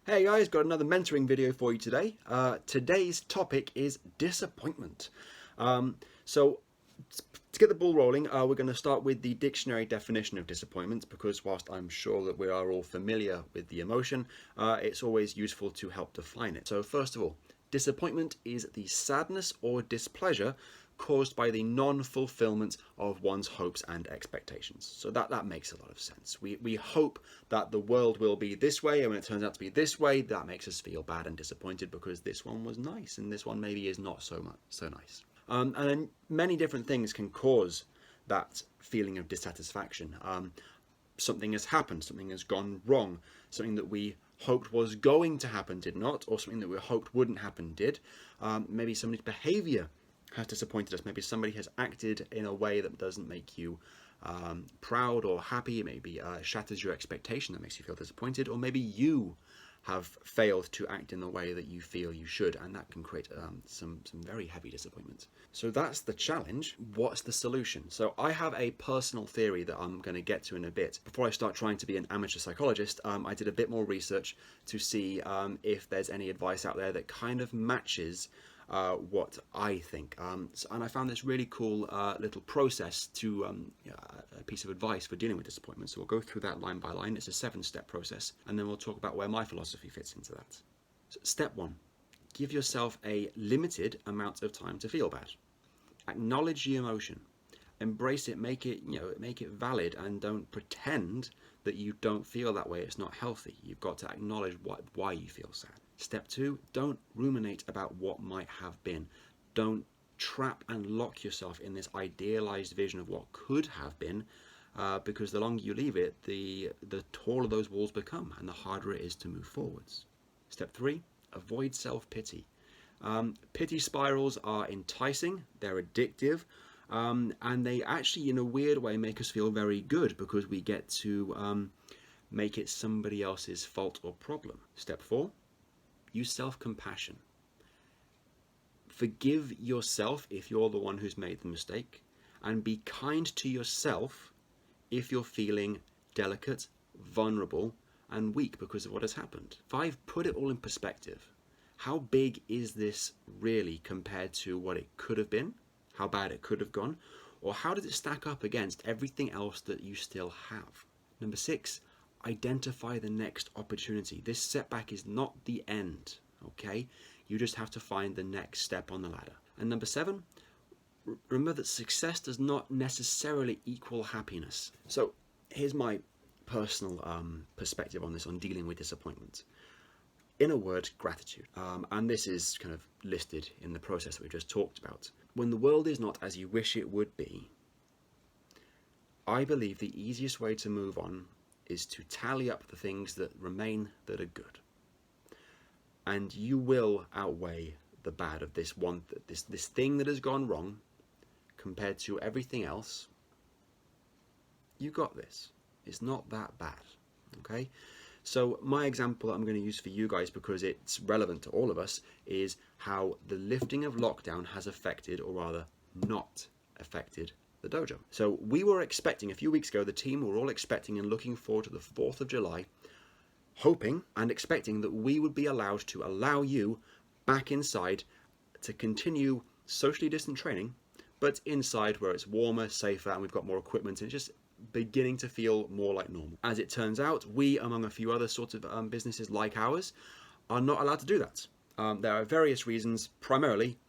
Hey guys, got another mentoring video for you today. Today's topic is disappointment. So to get the ball rolling, we're going to start with the dictionary definition of disappointment because whilst I'm sure that we are all familiar with the emotion, it's always useful to help define it. So first of all, disappointment is the sadness or displeasure caused by the non-fulfillment of one's hopes and expectations. So that makes a lot of sense. We hope that the world will be this way, and when it turns out to be this way, that makes us feel bad and disappointed because this one was nice and this one maybe is not so nice. And then many different things can cause that feeling of dissatisfaction. Something has happened, something has gone wrong, something that we hoped was going to happen did not, or something that we hoped wouldn't happen did. Maybe somebody's behavior has disappointed us. Maybe somebody has acted in a way that doesn't make you proud or happy. Maybe shatters your expectation, that makes you feel disappointed. Or maybe you have failed to act in the way that you feel you should, and that can create some very heavy disappointment. So that's the challenge. What's the solution? So I have a personal theory that I'm going to get to in a bit. Before I start trying to be an amateur psychologist, I did a bit more research to see if there's any advice out there that kind of matches what I think. And I found this really cool little process to a piece of advice for dealing with disappointment. So we'll go through that line by line. It's a 7-step process, and then we'll talk about where my philosophy fits into that. So step 1, give yourself a limited amount of time to feel bad. Acknowledge the emotion, embrace it, make it valid, and don't pretend that you don't feel that way. It's not healthy. You've got to acknowledge why you feel sad. Step 2, don't ruminate about what might have been. Don't trap and lock yourself in this idealized vision of what could have been, because the longer you leave it, the taller those walls become and the harder it is to move forwards. Step 3, avoid self-pity. Pity spirals are enticing, they're addictive, and they actually, in a weird way, make us feel very good because we get to make it somebody else's fault or problem. Step 4, use self-compassion. Forgive yourself if you're the one who's made the mistake, and be kind to yourself if you're feeling delicate, vulnerable, and weak because of what has happened. 5, put it all in perspective. How big is this really compared to what it could have been, how bad it could have gone, or how does it stack up against everything else that you still have? Number 6, identify the next opportunity. This setback is not the end, okay? You just have to find the next step on the ladder. And number 7, remember that success does not necessarily equal happiness. So here's my personal perspective on this, on dealing with disappointment. In a word, gratitude. And this is kind of listed in the process that we just talked about. When the world is not as you wish it would be, I believe the easiest way to move on is to tally up the things that remain that are good. And you will outweigh the bad of this thing that has gone wrong compared to everything else. You got this. It's not that bad, okay? So my example that I'm going to use for you guys, because it's relevant to all of us, is how the lifting of lockdown has affected, or rather not affected, the dojo. So we were expecting, a few weeks ago, the team were all expecting and looking forward to the 4th of July, hoping and expecting that we would be allowed to allow you back inside to continue socially distant training, but inside where it's warmer, safer, and we've got more equipment, and it's just beginning to feel more like normal. As it turns out, we, among a few other sorts of businesses like ours, are not allowed to do that. There are various reasons, primarily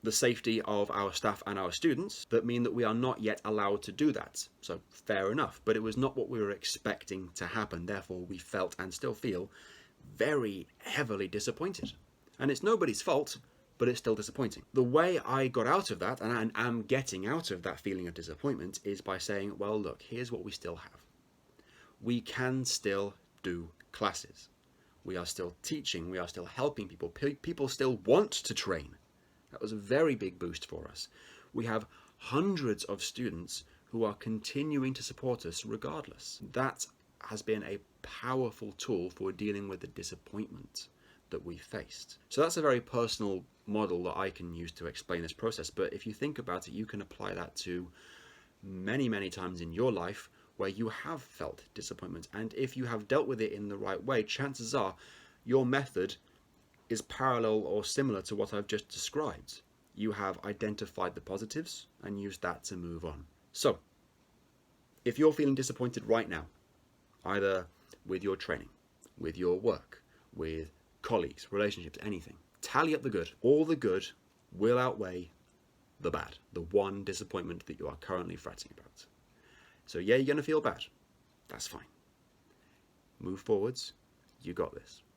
the safety of our staff and our students, that mean that we are not yet allowed to do that. So fair enough, but it was not what we were expecting to happen. Therefore, we felt and still feel very heavily disappointed. And it's nobody's fault, but it's still disappointing. The way I got out of that, and am getting out of that feeling of disappointment, is by saying, well, look, here's what we still have. We can still do classes. We are still teaching. We are still helping people. People still want to train. That was a very big boost for us. We have hundreds of students who are continuing to support us regardless. That has been a powerful tool for dealing with the disappointment that we faced. So that's a very personal model that I can use to explain this process. But if you think about it, you can apply that to many, many times in your life where you have felt disappointment. And if you have dealt with it in the right way, chances are your method is parallel or similar to what I've just described. You have identified the positives and used that to move on. So, if you're feeling disappointed right now, either with your training, with your work, with colleagues, relationships, anything, tally up the good. All the good will outweigh the bad, the one disappointment that you are currently fretting about. So yeah, you're going to feel bad. That's fine. Move forwards. You got this.